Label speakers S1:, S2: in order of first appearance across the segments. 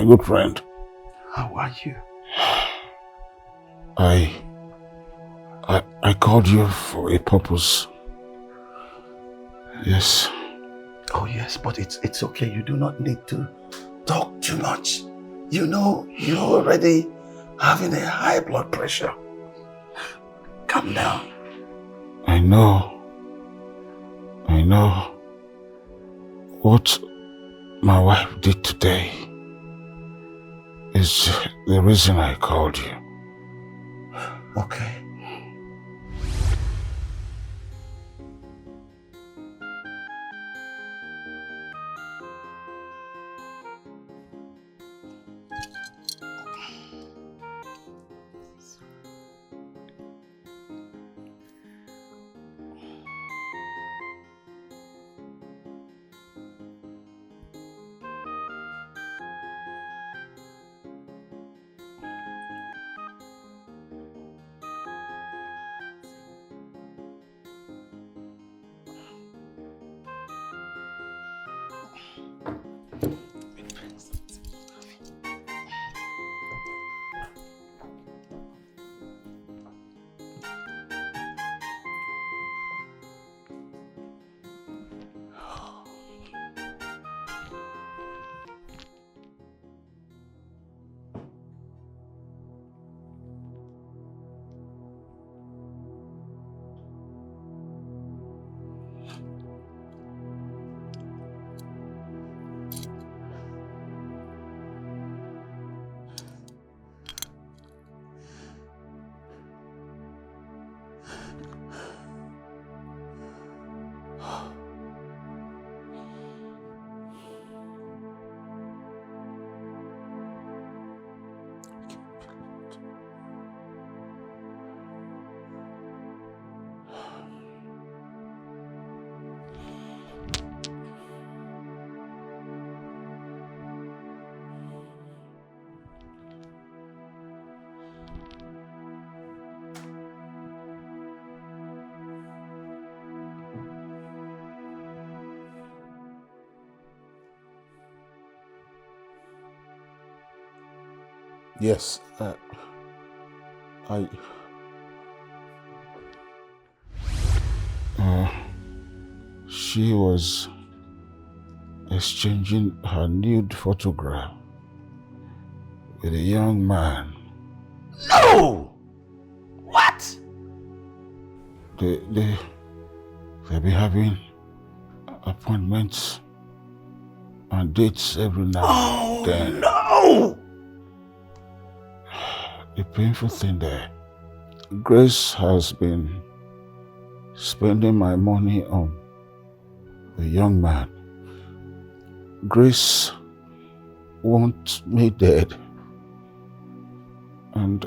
S1: good friend.
S2: How are you?
S1: I called you for a purpose. Yes.
S2: Oh yes, but it's okay. You do not need to talk too much. You know, you're already having a high blood pressure. Calm down.
S1: I know. What my wife did today is the reason I called you.
S2: Okay.
S1: Yes, she was exchanging her nude photograph with a young man.
S2: No! What?
S1: They've been having appointments and dates every now and then.
S2: No!
S1: The painful thing there, Grace has been spending my money on the young man. Grace wants me dead. And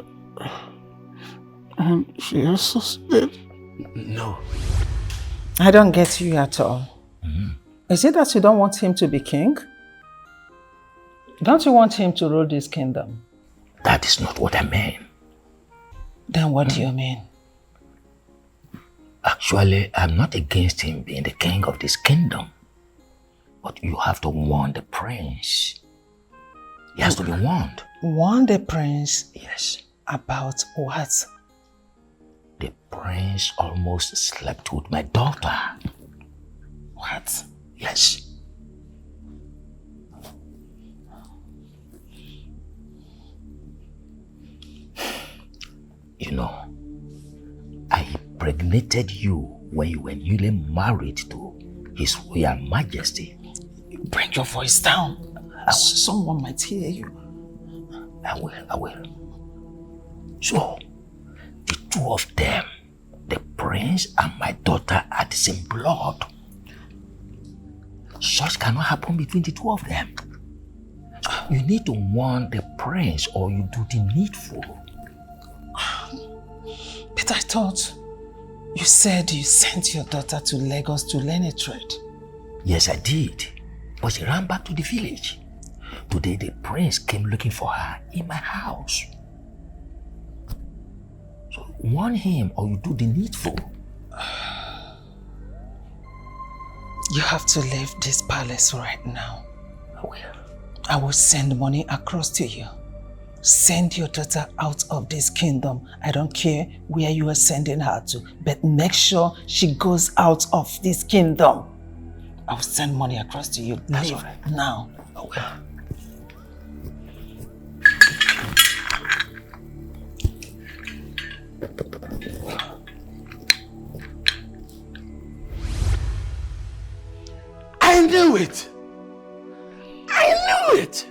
S1: she also said...
S2: No.
S3: I don't get you at all. Is it that you don't want him to be king? Don't you want him to rule this kingdom?
S2: That is not what I mean.
S3: Then what do you mean?
S2: Actually, I'm not against him being the king of this kingdom. But you have to warn the prince. He has to be warned.
S3: Warn the prince?
S2: Yes.
S3: About what?
S2: The prince almost slept with my daughter.
S3: What?
S2: Yes. You know, I impregnated you when you were newly married to His Royal Majesty.
S3: Bring your voice down. Someone might hear you.
S2: I will. So, the two of them, the prince and my daughter, are the same blood. Such cannot happen between the two of them. You need to warn the prince or you do the needful.
S3: But I thought you said you sent your daughter to Lagos to learn a trade.
S2: Yes, I did. But she ran back to the village. Today the prince came looking for her in my house. So warn him or you do the needful.
S3: You have to leave this palace right now.
S2: I will.
S3: I will send money across to you. Send your daughter out of this kingdom. I don't care where you are sending her to, but make sure she goes out of this kingdom. I will send money across to you.
S2: That's
S3: Leave
S2: all right.
S3: now.
S2: Okay. I knew it! I knew it!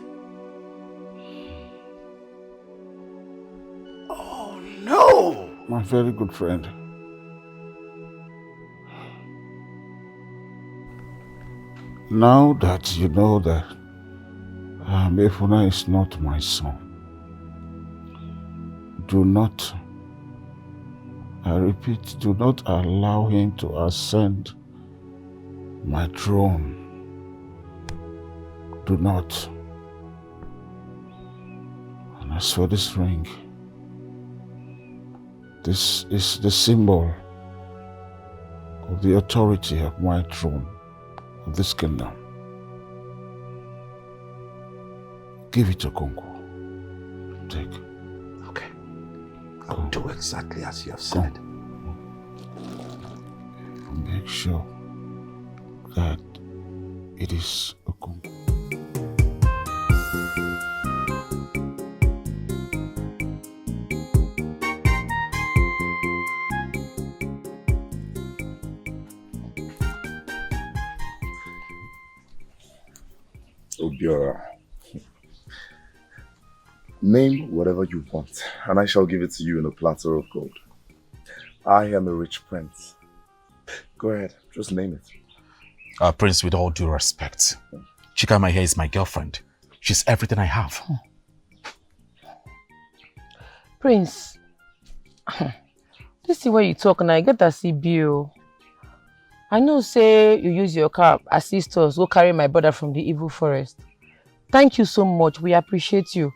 S2: Oh no!
S1: My very good friend. Now that you know that Mefuna is not my son, do not, I repeat, do not allow him to ascend my throne. Do not. And as for this ring, this is the symbol of the authority of my throne, of this kingdom. Give it to Kongo. Take.
S2: Okay. I will do exactly as you have said.
S1: Make sure that it is a Kongo.
S4: Obiora, name whatever you want, and I shall give it to you in a platter of gold. I am a rich prince. Go ahead, just name it.
S5: Prince, with all due respect, Chika my hair is my girlfriend. She's everything I have.
S6: Prince, this is where you talk and I get that CBO. I know say you use your car, assist us, go carry my brother from the evil forest. Thank you so much, we appreciate you.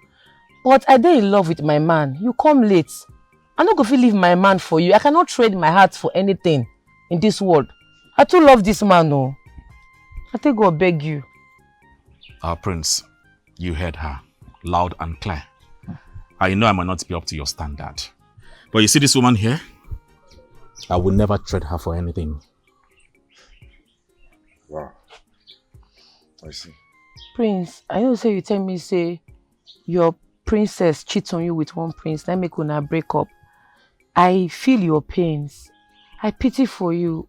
S6: But I dey in love with my man. You come late. I'm not going to leave my man for you. I cannot trade my heart for anything in this world. I too love this man, no. I think God beg you.
S5: Prince, you heard her, loud and clear. I know I might not be up to your standard. But you see this woman here? I will never trade her for anything.
S4: Wow. I see.
S6: Prince, I know say you tell me say your princess cheats on you with one prince, that make una break up. I feel your pains. I pity for you.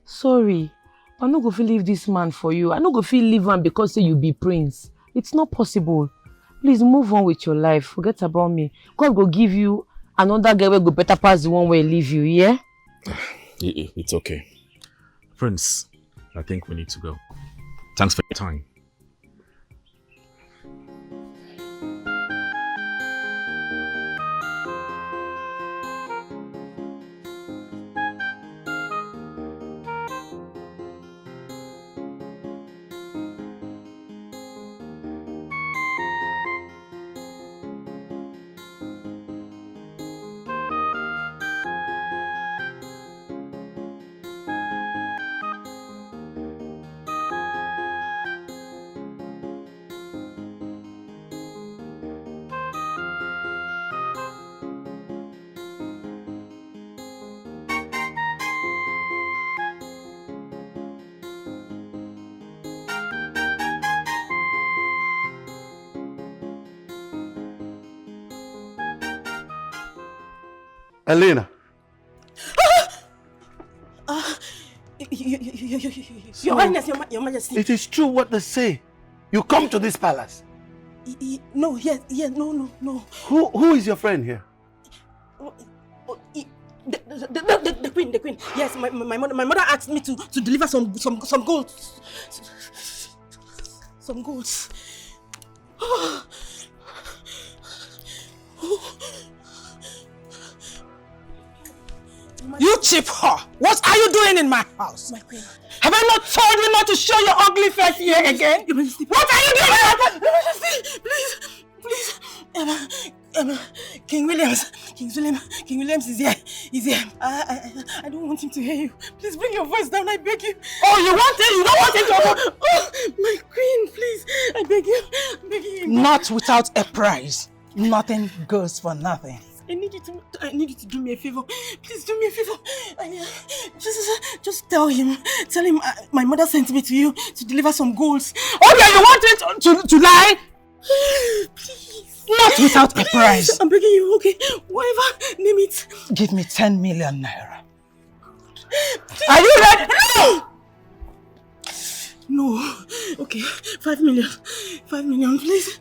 S6: Sorry, I'm not going to leave this man for you. I'm not going to leave him because say you be prince. It's not possible. Please move on with your life. Forget about me. God will give you another girl will go better pass the one where leave you, yeah?
S5: It's okay. Prince, I think we need to go. Thanks for your time.
S2: Elena.
S7: Your Highness, Your Majesty.
S2: It is true what they say. You come to this palace.
S7: No, yes, no.
S2: Who is your friend here?
S7: The queen. Yes, my mother asked me to deliver some golds. Some golds.
S3: You cheap whore! What are you doing in my house?
S7: My queen.
S3: Have I not told you not to show your ugly face here again?
S7: Your Majesty,
S3: What are you doing?
S7: Your Majesty, please. King Williams is here. I don't want him to hear you. Please bring your voice down, I beg you.
S3: Oh, you want it? You don't want it to...
S7: Oh, my queen, please. I beg you.
S3: Not without a price. Nothing goes for nothing.
S7: I need you to do me a favor. Please do me a favor. Just tell him my mother sent me to you to deliver some goals.
S3: Oh yeah, you want it to lie?
S7: Please.
S3: Not without a price.
S7: I'm begging you, okay? Whatever, name it.
S3: Give me 10 million naira. Please. Are you ready? No!
S7: No. Okay, 5 million. 5 million, please.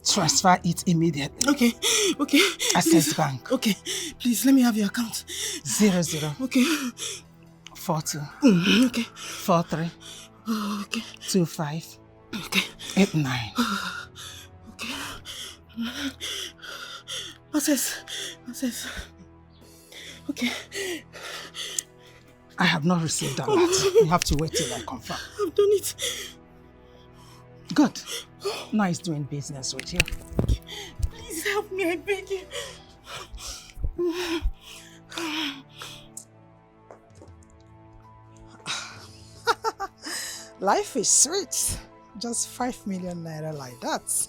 S3: Transfer it immediately.
S7: Okay.
S3: Access Bank.
S7: Okay, please let me have your account.
S3: 00.
S7: Okay.
S3: 42.
S7: Okay.
S3: 43.
S7: Okay.
S3: 25.
S7: Okay.
S3: 89.
S7: Okay. Access. Okay.
S3: I have not received that letter. You have to wait till I confirm.
S7: I've done it.
S3: Good. Nice doing business with you.
S7: Please help me, I beg you.
S3: Life is sweet. Just 5 million naira like that.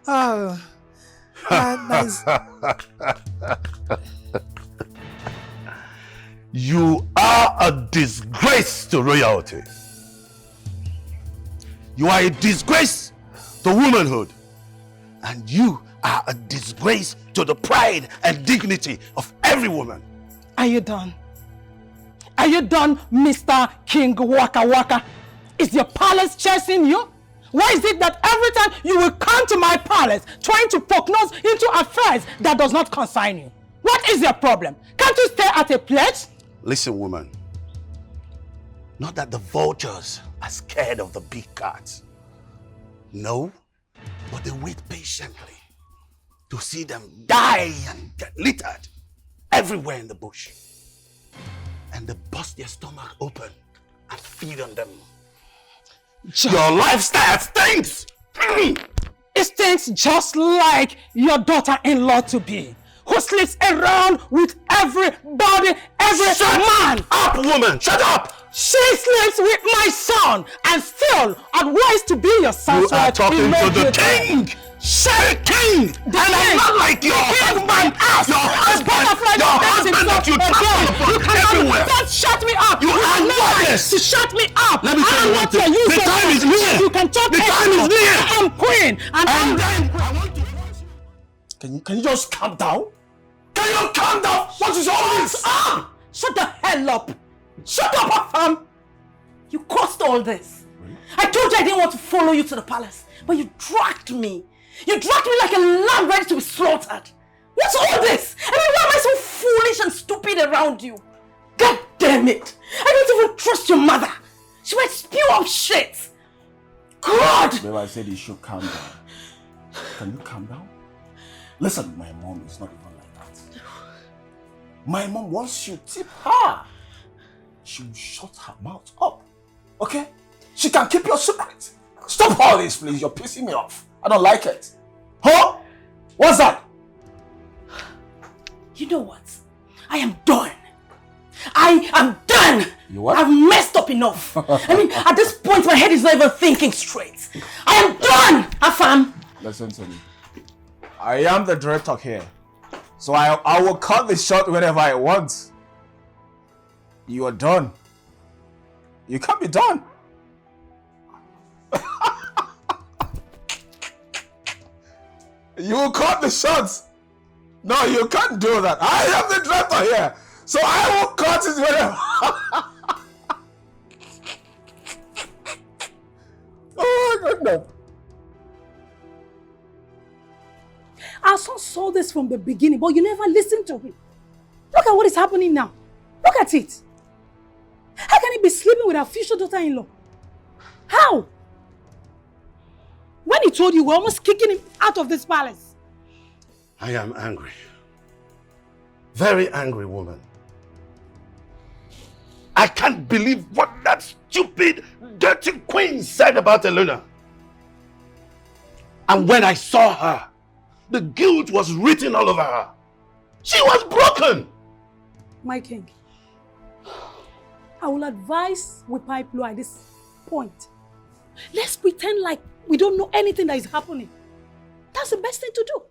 S3: Oh, nice.
S2: You are a disgrace to royalty. You are a disgrace to womanhood. And you are a disgrace to the pride and dignity of every woman.
S3: Are you done? Are you done, Mr. King Waka Waka? Is your palace chasing you? Why is it that every time you will come to my palace trying to poke nose into affairs that does not concern you? What is your problem? Can't you stay at a place?
S2: Listen, woman. Not that the vultures are scared of the big cats. No, but they wait patiently to see them die and get littered everywhere in the bush. And they bust their stomach open and feed on them. Your lifestyle stinks!
S3: It stinks just like your daughter-in-law to be, who sleeps around with everybody, every man.
S2: Shut up, woman! Shut up!
S3: She sleeps with my son and still advised to be your son's
S2: You are
S3: wife.
S2: talking to the king! The king! And I'm not like your husband! Your husband that you trample upon everywhere!
S3: Don't shut me up!
S2: You are worthless!
S3: To shut me up!
S2: Let me tell you one thing. The time is near!
S3: You can talk.
S2: The time is near!
S3: I'm queen and
S2: Can you just calm down? Can you calm down? What is all this?
S7: Shut the hell up! Shut up, Afam! You caused all this. I told you I didn't want to follow you to the palace, but you dragged me. You dragged me like a lamb ready to be slaughtered. What's all this? I mean, why am I so foolish and stupid around you? God damn it! I don't even trust your mother. She might spew out shit. God!
S1: Babe, I said you should calm down. Can you calm down? Listen, my mom is not even like that. My mom, once you tip her, she will shut her mouth up. Okay? She can keep your secret. Stop all this, please. You're pissing me off. I don't like it. Huh? What's that?
S7: You know what? I am done. I am done.
S1: You what?
S7: I've messed up enough. I mean, at this point, my head is not even thinking straight. I am done, Afam.
S1: Listen to me. I am the director here. So I will cut the shot whenever I want. You are done. You can't be done. You will cut the shots. No, you can't do that. I am the director here. So I will cut it whenever. Oh my goodness.
S8: Our son saw this from the beginning, but you never listened to him. Look at what is happening now. Look at it. How can he be sleeping with our future daughter-in-law? How? When he told you, we're almost kicking him out of this palace.
S2: I am angry. Very angry, woman. I can't believe what that stupid, dirty queen said about Elena. And when I saw her, the guilt was written all over her. She was broken.
S8: My king, I will advise we pipe low at this point. Let's pretend like We don't know anything that is happening. That's the best thing to do.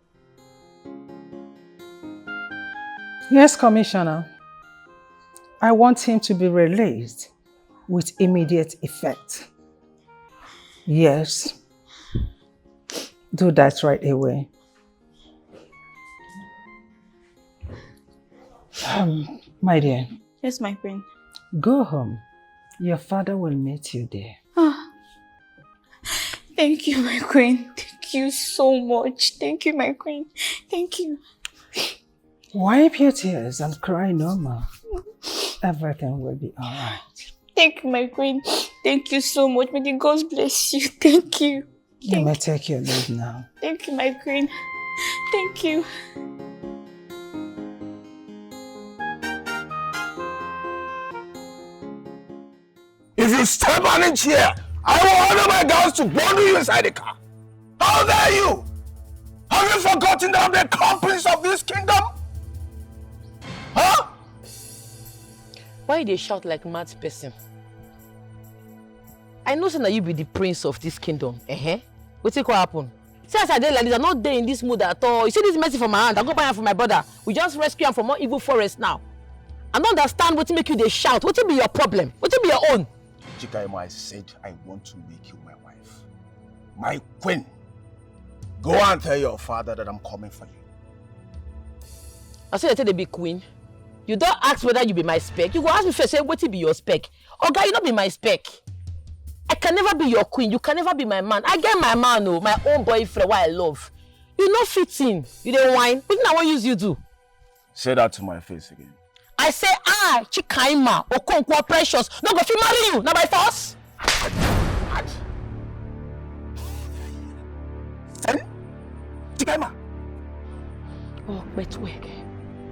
S3: Yes, Commissioner. I want him to be released with immediate effect. Yes. Do that right away. My dear.
S9: Yes, my queen.
S3: Go home. Your father will meet you there.
S9: Thank you, my queen. Thank you so much. Thank you, my queen. Thank you.
S3: Wipe your tears and cry no more. Everything will be alright.
S9: Thank you, my queen. Thank you so much. May the gods bless you. Thank you.
S3: You may take your leave now.
S9: Thank you, my queen. Thank you.
S2: If you step on it here, I will order my girls to bundle you inside the car. How dare you? Have you forgotten that I'm the crown prince of this kingdom? Huh?
S6: Why they shout like mad person? I know that you be the prince of this kingdom. What's it going to happen? See, as I did like this, I'm not there in this mood at all. You see this message from my hand, I go buy it for my brother. We just rescue him from one evil forest now. I don't understand what make you they shout. What be your problem? What be your own?
S2: Dikeh, I said I want to make you my wife. My queen. Go and tell your father that I'm coming for you.
S6: I said I tell the big queen. You don't ask whether you be my spec. You go ask me first, say what be your spec. Oga, you not be my spec. I can never be your queen. You can never be my man. I get my man, oh, my own boyfriend, what I love. You not fit in. You don't whine. What I want use you do?
S2: Say that to my face again.
S6: I say, Chikaima, Okonkwo Precious, not go fit marry you, not by force.
S2: Sen? Chikaima.
S6: Oh, wait.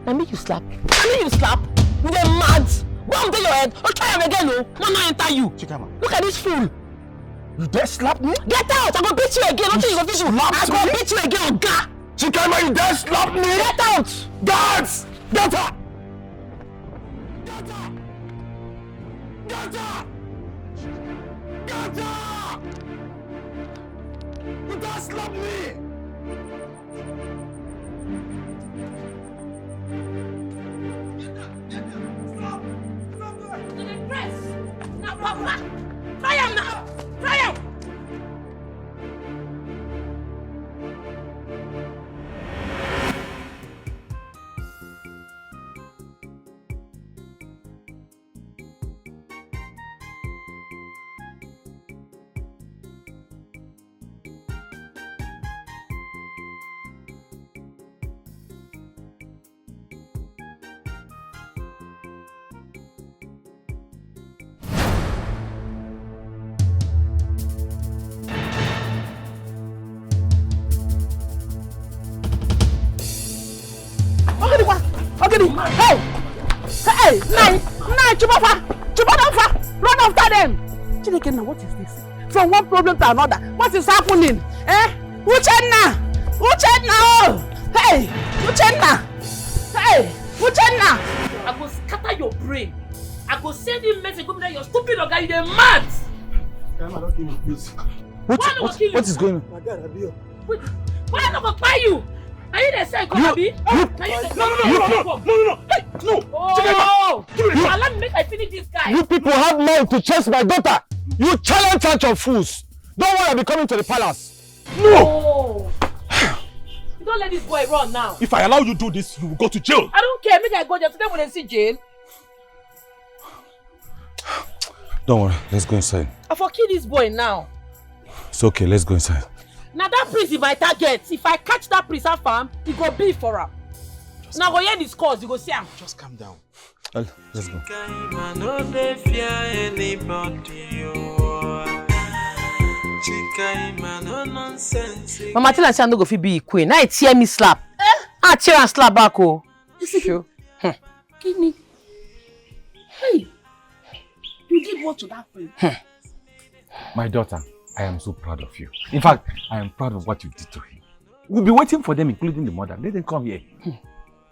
S6: Let me you slap. You dey mad. Bomb to your head. Oh, try him again, no. No, enter you.
S2: Chikaima.
S6: Look at this fool.
S2: You dare slap me?
S6: Get out. I'm gonna beat you again. Don't you go beat you. I'm gonna beat you again, Oga.
S2: Chikaima, you dare slap me?
S6: Get out.
S2: Guards! Get her! Get her! Get her! Get her! You dare slap me?
S7: Now, Papa! Try him now! Try him! Hey! Nine, Chubafa! Run after them! Chineke, now what is this? From one problem to another, what is happening? Uchenna! Hey! Uchenna! I go scatter your brain. I go send you message, go there, your stupid guy, you're mad!
S5: What is going on?
S7: My God, Abio. Why am I going to buy you? Are you the same, Kobe? No. Hey, no. Oh, allow me make I finish this guy.
S10: You people have mind to chase my daughter. You challenge church of fools. Don't worry, I'll be coming to the palace.
S7: No. You don't let this boy run now.
S5: If I allow you to do this, you will go to jail.
S7: I don't care. Make I go there. Today when they see jail.
S5: Don't worry, let's go inside.
S7: I for kill this boy now.
S5: It's okay, let's go inside.
S7: Now that prince is my target. If I catch that prince and farm, he go be for him. Now go hear this cause, you go see him.
S5: Just calm down. Let's go.
S6: Mama tell her I no go fit be queen. Now it hear me slap. I tear and slap back, oh. Sure.
S7: Kidney. Hey, you did what to that prince?
S11: My daughter, I am so proud of you. In fact, I am proud of what you did to him. We'll be waiting for them, including the mother. Let them come here.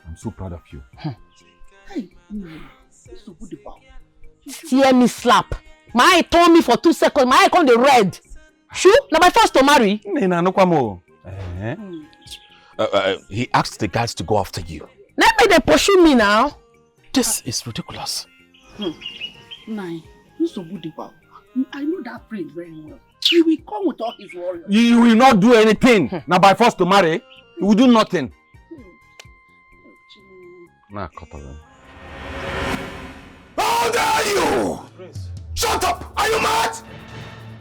S11: I'm so proud of you.
S7: Hey, this is a good about.
S6: Hear me slap. My eye told me for 2 seconds. My eye come the red. Sure, now by force to marry.
S5: He asked the guards to go after you.
S6: Let me they pursue me now.
S5: This is ridiculous.
S2: Nine, you so good about. I know that prince very well. He will come with all his warriors.
S10: You will not do anything. Now by force to marry, you will do nothing. Nah, cut of them.
S2: How dare you! Shut up! Are you mad?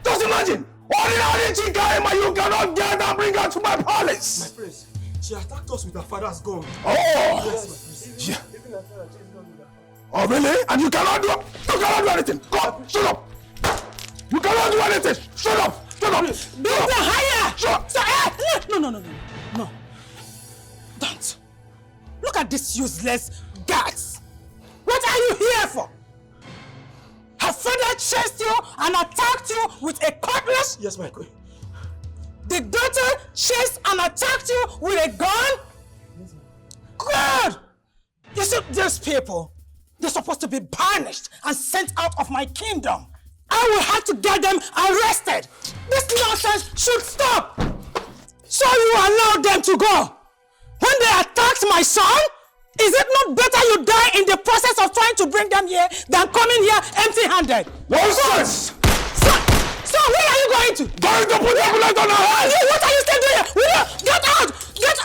S2: Just imagine! Ordinary Chikaima, you cannot get and bring her to my palace!
S12: My prince, she attacked us with her father's gun.
S2: Oh!
S12: Yes, my
S2: Yeah. Oh, really? And you cannot do anything! Go! Shut up! You cannot do anything! Shut up! Shut up!
S7: Build higher!
S2: Shut up!
S7: No. Don't. Look at this useless guards. What are you here for? Her father chased you and attacked you with a cutlass?
S12: Yes, my queen.
S7: The daughter chased and attacked you with a gun? Good! You see, these people, they're supposed to be banished and sent out of my kingdom. I will have to get them arrested. This nonsense should stop. So you allowed them to go. When they attacked my son, is it not better you die in the process of trying to bring them here than coming here empty-handed?
S2: Nonsense!
S7: So where are you going to?
S2: Going to put the bullet on her head!
S7: What are you still doing here? Get out! Get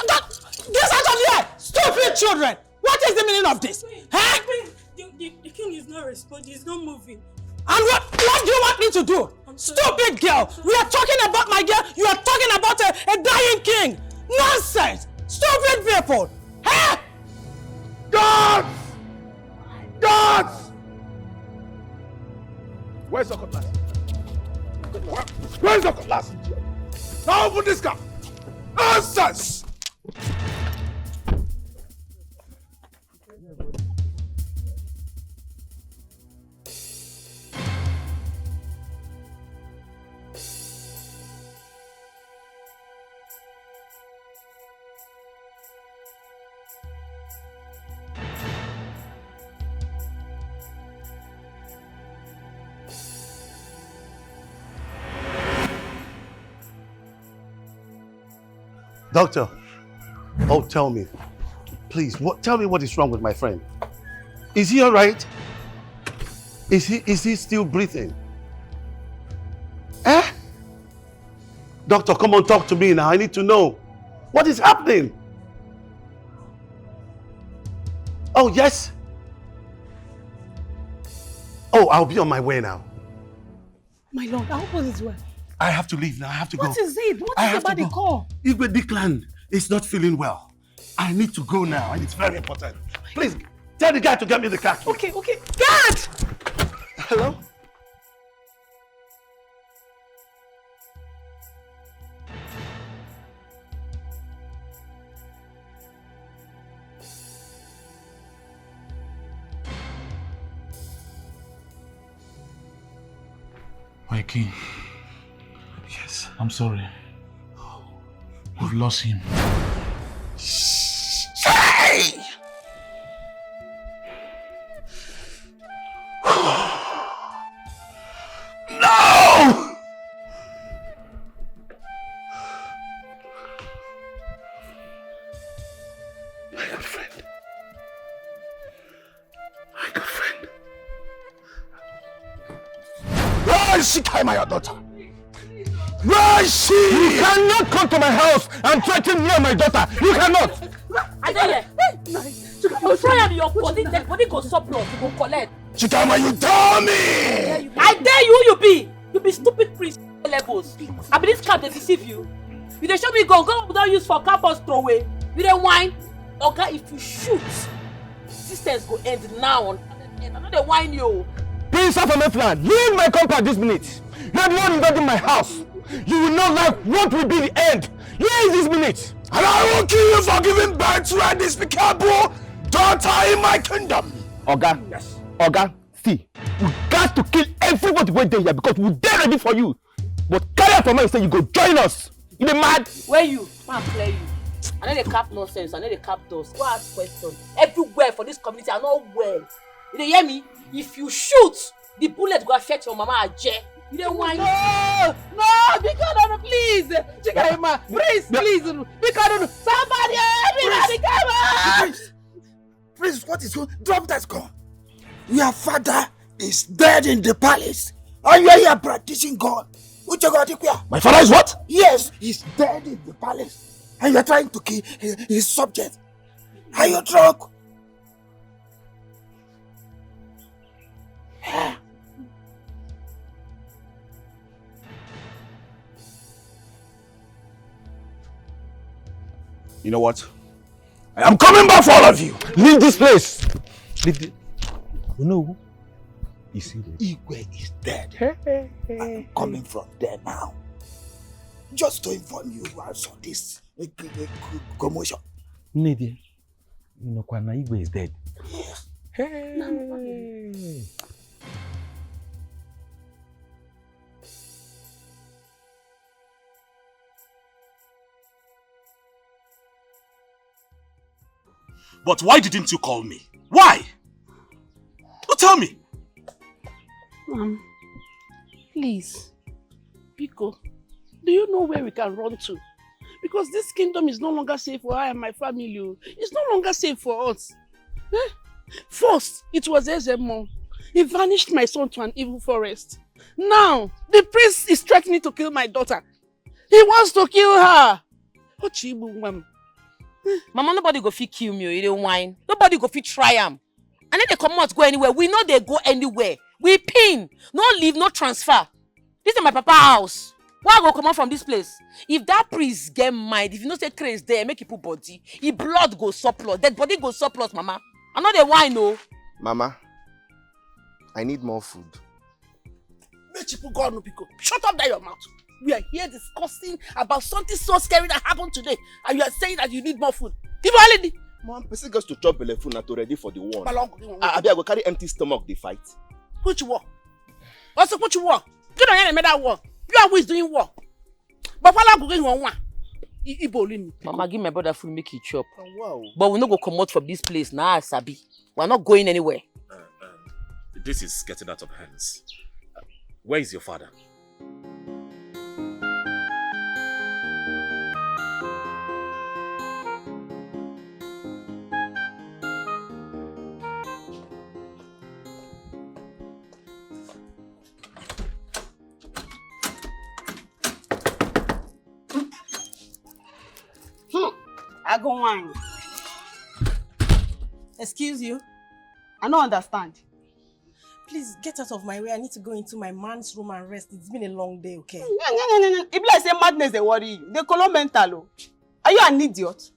S7: out of here! Stupid children! What is the meaning of this? Huh?
S13: The king is not responding, he's not moving.
S7: And what do you want me to do? Stupid girl! We are talking about my girl, you are talking about a dying king! Nonsense! Stupid people! Huh?
S2: Guards! Guards! Where's the cutlass? Where's the cutlass? Now open this car! Nonsense!
S14: Doctor, tell me, please, tell me what is wrong with my friend. Is he all right? Is he still breathing? Eh? Doctor, come on, talk to me now. I need to know. What is happening? Oh, yes. Oh, I'll be on my way now.
S8: My lord, I hope all is well.
S14: I have to leave now. I have to go.
S8: What is it? What is about the call?
S14: Igwe Dikland is not feeling well. I need to go now, and it's very important. Please, tell the guy to get me the car key.
S8: Okay. Guard!
S14: Hello?
S5: My king.
S14: Yes.
S5: I'm sorry. We've lost him.
S2: Hey! No! My good friend. Where is she, my daughter? Where is she?
S10: You cannot come to my house and threaten me and my daughter. You cannot.
S13: Adeye, you try and your body, dead body go surplus, you go collect.
S2: Chikama, you tell me!
S13: I dare you, you be! You be stupid priest levels. I be this cat they deceive you. You dey show me gun without use for car for throw away. You dey whine. Oga, if you shoot, distance go end now. I know they whine you.
S10: Prince of Ametland, leave my compound this minute. You are the one invading my house. You will not like what will be the end. Leave this minute.
S2: And I will kill you for giving birth to a despicable daughter in my kingdom.
S10: Oga, yes. Oga, see, you got to kill everybody wait there here because we're there ready for you. But carry out for me and say you go join us. You be mad?
S13: Where you? Man, play you. I know they cap nonsense. I know they cap doors. Go ask questions. Everywhere for this community, I know well. You dey hear me? If you shoot, the bullet go affect your mama Aje. You don't whine.
S3: No, Biko, please. Chikaima, please. Biko, somebody, everybody come on.
S2: Prince, what is going on? Drop that gun. Your father is dead in the palace. And you are here practicing God.
S1: My father is what?
S2: Yes, he's dead in the palace. And you are trying to kill his subject. Are you drunk?
S1: You know what? I am coming back for all of you.
S10: Leave this place. Leave the... You know, is he dead?
S2: Igwe is dead. I'm coming from there now. Just to inform you about this commotion.
S10: Nidhi, you know, Kwana Igwe is dead.
S2: Yes.
S10: Hey.
S1: But why didn't you call me? Why? Oh, tell me.
S15: Please, Biko, do you know where we can run to? Because this kingdom is no longer safe for I and my family. It's no longer safe for us. First, it was Ezemo. He vanished my son to an evil forest. Now, the priest is threatening to kill my daughter. He wants to kill her.
S13: Mama, nobody go fit kill me, you don't whine. Nobody go fit try am. And then they come out go anywhere. We know they go anywhere. We pin. No leave, no transfer. This is my papa house. Why I go come out from this place? If that priest get mind, if you know say craze there, make it put body. If blood go surplus, dead body go surplus, mama. I know they whine, no.
S10: Mama, I need more food.
S15: Shut up there your mouth. We are here discussing about something so scary that happened today. And you are saying that you need more food. Give already.
S10: Mom, person gets to chop belle food not ready for the war. I go carry empty stomach, they fight.
S15: Which war? Also, which war? You don't hear that war. You are always doing war. But while I'm going on one,
S13: Mama, give my brother food, make it chop.
S10: Oh, wow.
S13: But we no go come out from this place now, Sabi. We're not going anywhere.
S5: This is getting out of hands. Where is your father?
S7: I go wine. Excuse you? I don't understand. Please get out of my way. I need to go into my man's room and rest. It's been a long day, okay?
S16: If I say madness, they worry you. They call it mental. Are you an idiot?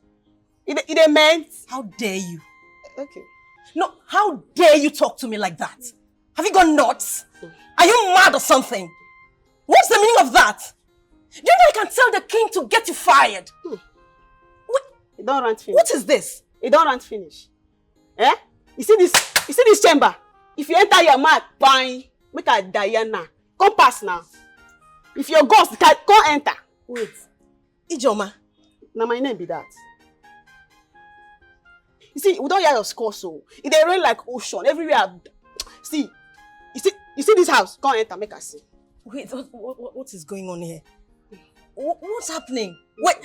S16: It meant.
S7: How dare you?
S16: Okay.
S7: No, how dare you talk to me like that? Have you gone nuts? Are you mad or something? What's the meaning of that? Do you know I can tell the king to get you fired?
S16: It don't run finish.
S7: What is this?
S16: It don't run finish. Eh? You see this chamber? If you enter your mouth, bang, make a Diana. Come pass now. If your ghost can come enter.
S7: Wait. Ijoma.
S16: Now my name be that. You see, we don't hear your score so. It dey rain like ocean everywhere. See, you see this house? Come enter, make us see.
S7: Wait, what is going on here? What's happening? Wait,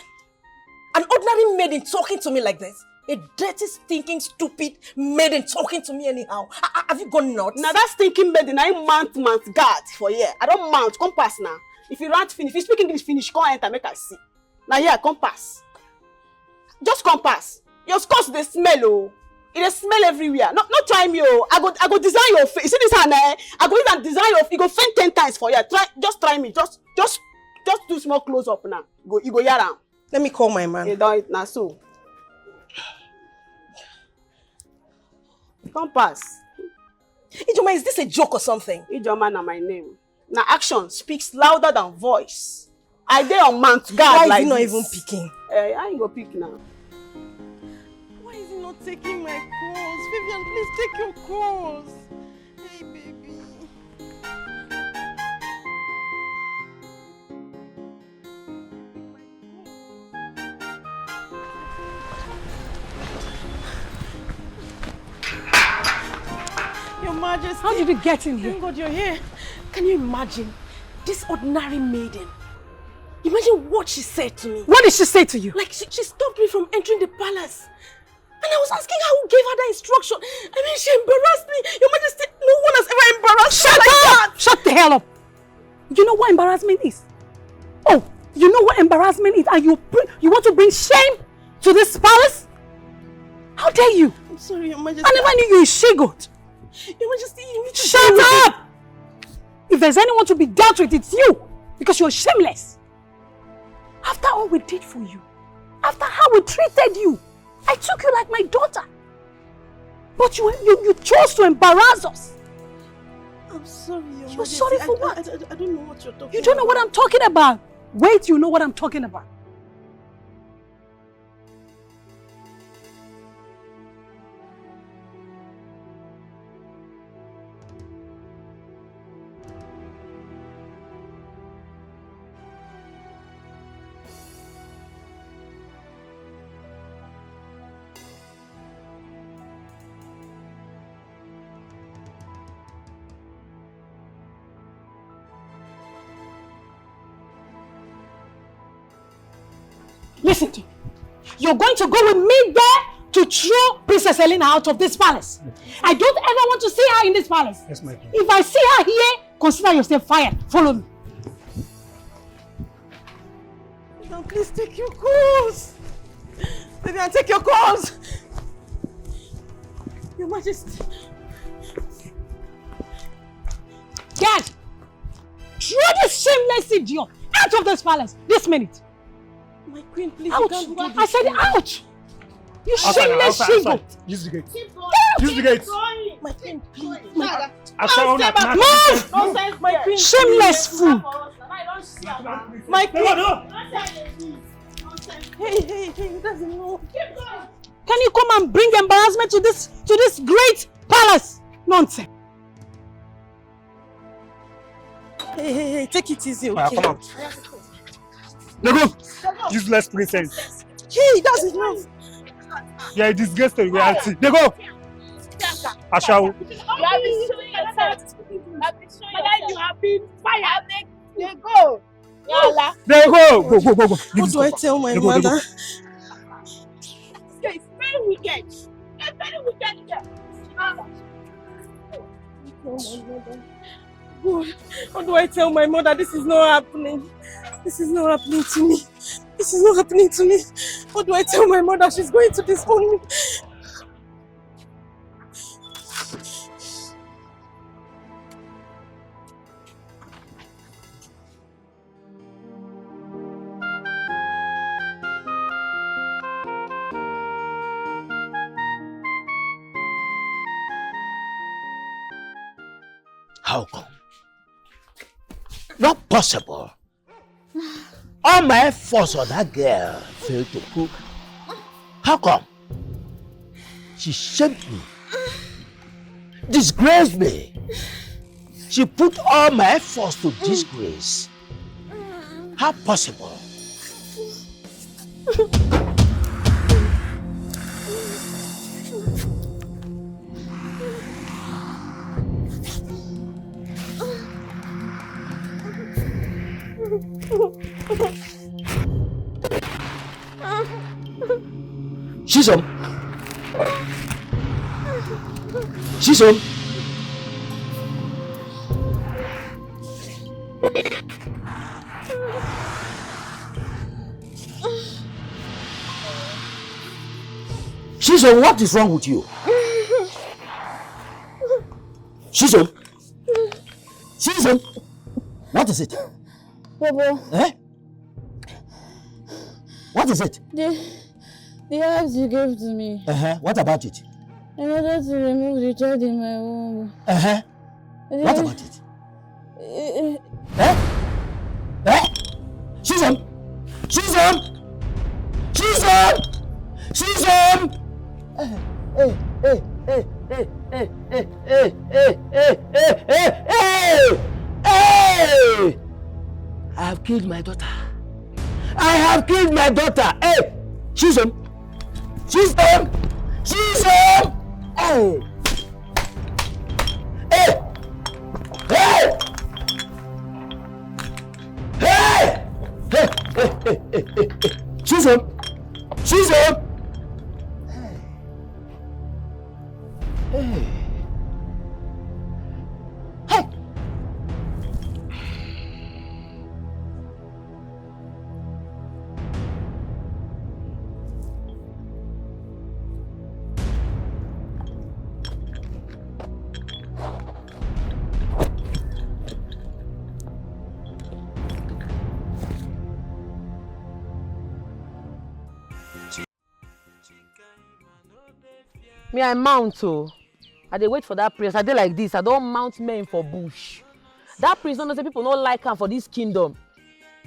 S7: an ordinary maiden talking to me like this? A dirty, stinking, stupid maiden talking to me anyhow? Have you gone nuts?
S16: Now that stinking maiden, I mount guard for here. I don't mount. Come pass now. If you rant finish, if you speak English finish, come enter, make us see. Now here, come pass. Just come pass. Your scores they smell, oh. It smell everywhere. Not try me, oh. I go design your face. You see this hand, eh? I go even design your face. You go faint 10 times for you. Just try me. Just do small close up now. You go yara.
S7: Let me call my man.
S16: You don't now so. Come pass.
S7: Ijoma, is this a joke or something?
S16: Ijoma na my name. Now action speaks louder than voice. I dey on mount guard
S7: Why
S16: like
S7: is he not
S16: this.
S7: even picking?
S16: I ain't go pick now.
S7: Why is he not taking my calls? Vivian, please take your calls. Hey, baby. Your Majesty.
S8: How did you get in here?
S7: Thank God you're here. Can you imagine? This ordinary maiden. Imagine what she said to me.
S8: What did she say to you?
S7: Like she stopped me from entering the palace. And I was asking her who gave her that instruction. I mean, she embarrassed me. Your Majesty, no one has ever embarrassed me like that.
S8: Shut the hell up! You know what embarrassment is? Oh, you know what embarrassment is? And you want to bring shame to this palace? How dare you?
S7: I'm sorry, Your Majesty.
S8: I never knew you were she-goat.
S7: Your Majesty, you need to...
S8: Shut up! If there's anyone to be dealt with, it's you. Because you're shameless. After all we did for you, after how we treated you, I took you like my daughter. But you chose to embarrass us.
S7: I'm sorry, Your Majesty.
S8: You're sorry for what?
S7: I don't know what you're talking about.
S8: You don't know what I'm talking about. Wait, you know what I'm talking about. Listen to me. You're going to go with me there to throw Princess Helena out of this palace. I don't ever want to see her in this palace.
S1: Yes, my queen.
S8: If I see her here, consider yourself fired. Follow me.
S7: Now, please take your course. Vivian, take your course. Your Majesty.
S8: Dad, throw this shameless idiot out of this palace this minute.
S7: My queen, please.
S8: Out!
S7: You can't do this.
S8: I said out! You
S12: Outside,
S8: shameless
S12: outside,
S8: she-goat!
S12: outside. Use the gate.
S8: Get
S12: Use the gate.
S7: My queen, please.
S8: Move!
S7: My queen,
S8: Shameless fool!
S7: My queen. Hey, he doesn't know.
S8: Can you come and bring embarrassment to this great palace? Nonsense!
S7: Hey, take it easy, okay?
S12: Come on. They go. Useless princess.
S7: He doesn't know.
S12: You are a disgrace to reality. They go. Ashawo.
S17: You have been showing yourself. You have been fired. They go. Yala.
S12: They go. Go.
S7: What do I tell my mother?
S17: It's very wicked. It's very wicked here.
S7: God, how do I tell my mother this is not happening? This is not happening to me. This is not happening to me. How do I tell my mother she's going to disown me?
S18: How come? Not possible. All my efforts on that girl failed to cook. How come? She shamed me, disgraced me. She put all my efforts to disgrace. How possible? Shisom. Shisom. Shisom, what is wrong with you? Shisom. Shisom. What is it?
S9: Bobo.
S18: Eh? What is it?
S9: The herbs you gave to me.
S18: What about it?
S9: In order to remove the child in my womb.
S18: What about it? Shisom! Shisom! Shisom! Shisom! Hey! I have killed my daughter. I have killed my daughter. Hey! Shisom! Shisom! Shisom! Hey! Hey! Hey! Chisom! Chisom! Hey. Hey!
S6: Me, I mount oh. I dey wait for that prince. I dey like this. I don't mount men for bush. That prince don't say people don't like him for this kingdom.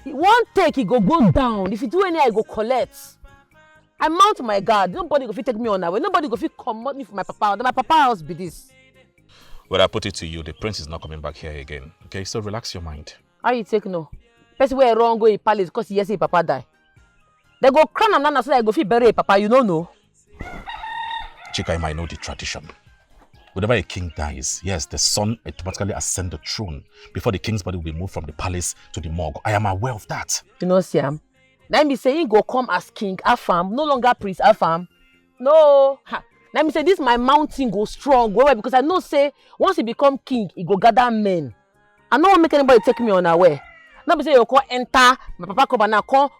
S6: One take he go down. If he do any, I go collect. I mount my guard. Nobody go fit take me on that way. Nobody go fit comot me from my papa. My papa house be this.
S5: Well, I put it to you, the prince is not coming back here again. Okay, so relax your mind.
S6: How you take no? Person where wrong go in palace because he hear say papa die. They go crown and nana so that go fit bury papa. You don't know.
S5: Chika, you might know the tradition. Whenever a king dies, yes, the son automatically ascends the throne before the king's body will be moved from the palace to the morgue. I am aware of that.
S6: You know, Siam. Let me say he go come as king Afam, no longer priest Afam. No. Ha. Let me say this my mountain go strong. Why? Because I know say once he become king, he go gather men. I don't want make anybody take me unaware. Let me say you come enter, my papa come and now come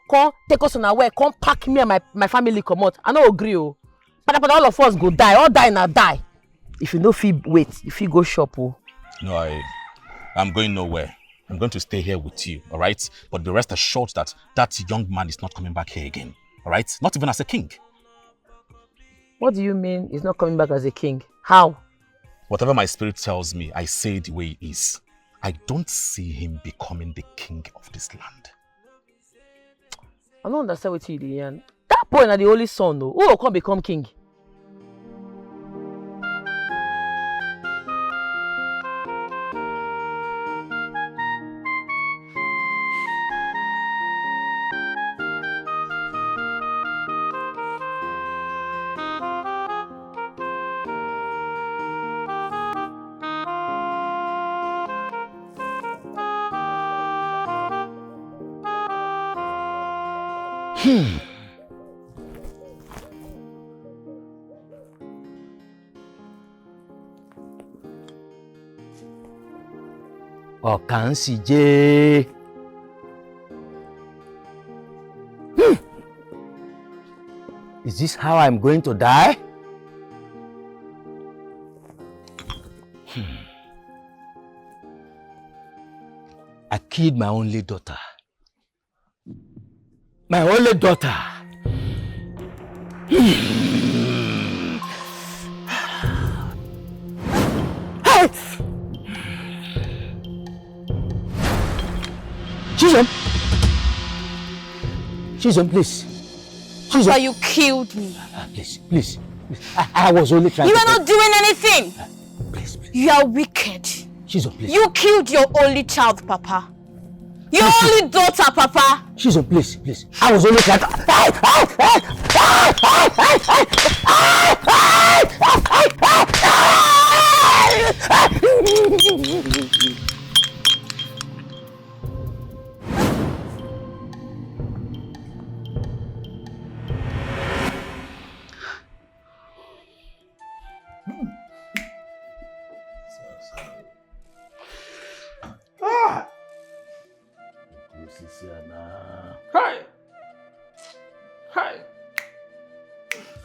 S6: take us unaware, come pack me and my family come out. I don't agree. Oh. But all of us go die. All die now die. If you no feel wait, if you go shop, oh.
S5: No, I'm going nowhere. I'm going to stay here with you, all right? But be rest assured that that young man is not coming back here again, all right? Not even as a king.
S6: What do you mean he's not coming back as a king? How?
S5: Whatever my spirit tells me, I say the way he is. I don't see him becoming the king of this land.
S6: I don't understand what you did. That boy is the only son, though. Who will come become king?
S18: Okansije. Is this how I'm going to die? I killed my only daughter. My only daughter. Chisom, please. Chisom.
S9: Papa, you killed me.
S18: Please. I was only trying
S9: You
S18: to...
S9: are not doing anything.
S18: Please.
S9: You are wicked.
S18: Chisom, please.
S9: You killed your only child, Papa. Your only daughter, Papa.
S18: Chisom, please. I was only trying to...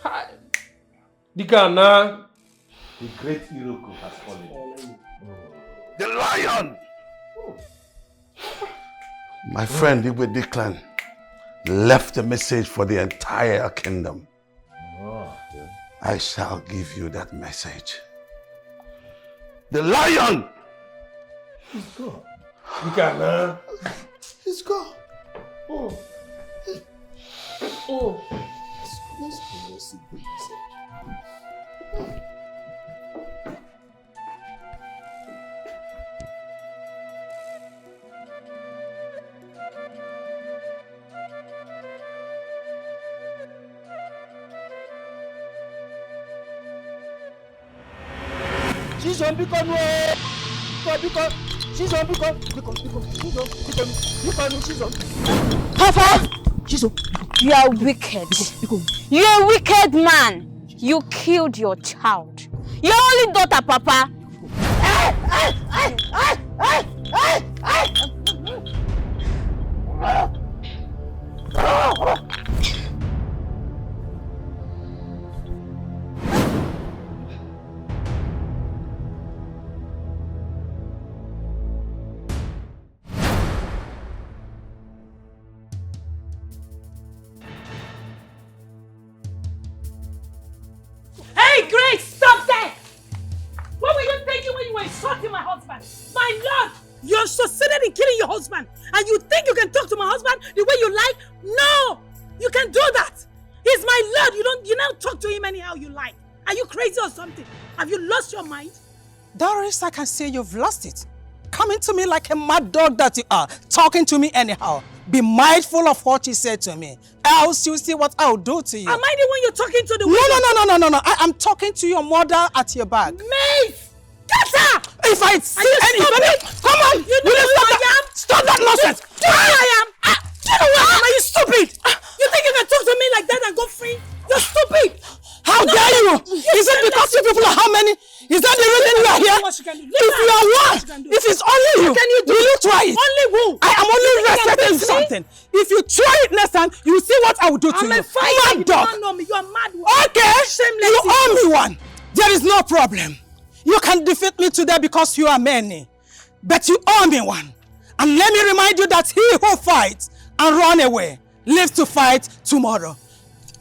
S12: Hi. Dikeh, the great Iroko has fallen.
S14: The lion! My friend Igwe Declan left a message for the entire kingdom. I shall give you that message. The lion!
S12: He's gone. Dikeh,
S14: he's gone.
S12: Oh.
S14: Let's go see the message.
S18: Papa!
S9: You are wicked. You are a wicked man. You killed your child. Your only daughter, Papa.
S7: Hey, Grace, stop that! What were you thinking when you were insulting my husband? My lord, you're succeeded in killing your husband, and you think you can talk to my husband the way you like? No, you can do that. He's my lord. You now talk to him anyhow you like. Are you crazy or something? Have you lost your mind?
S3: Doris, I can see you've lost it. Coming to me like a mad dog that you are, talking to me anyhow. Be mindful of what you said to me, else you'll see what I'll do to you.
S7: Am I the one you're talking to?
S3: No. I am talking to your mother at your back.
S7: Mace! Get her!
S3: If I see anything, come on!
S7: You know who I am?
S3: Stop that nonsense!
S7: Do you know who I am? Do you know who I am? Are you stupid? You think you can talk to me like that and go free? You're stupid!
S3: How dare you? Is it because you people are how many? Is that the reason you are here? If you are one, if it's only you, will you try it?
S7: Only who?
S3: I am only resting in something. If you try it next time, you will see what I will do to you.
S7: I'm a fighter.
S3: Mad dog.
S7: You don't know me. You are mad.
S3: Okay,
S7: shameless.
S3: you owe me one. There is no problem. You can defeat me today because you are many. But you owe me one. And let me remind you that he who fights and run away lives to fight tomorrow.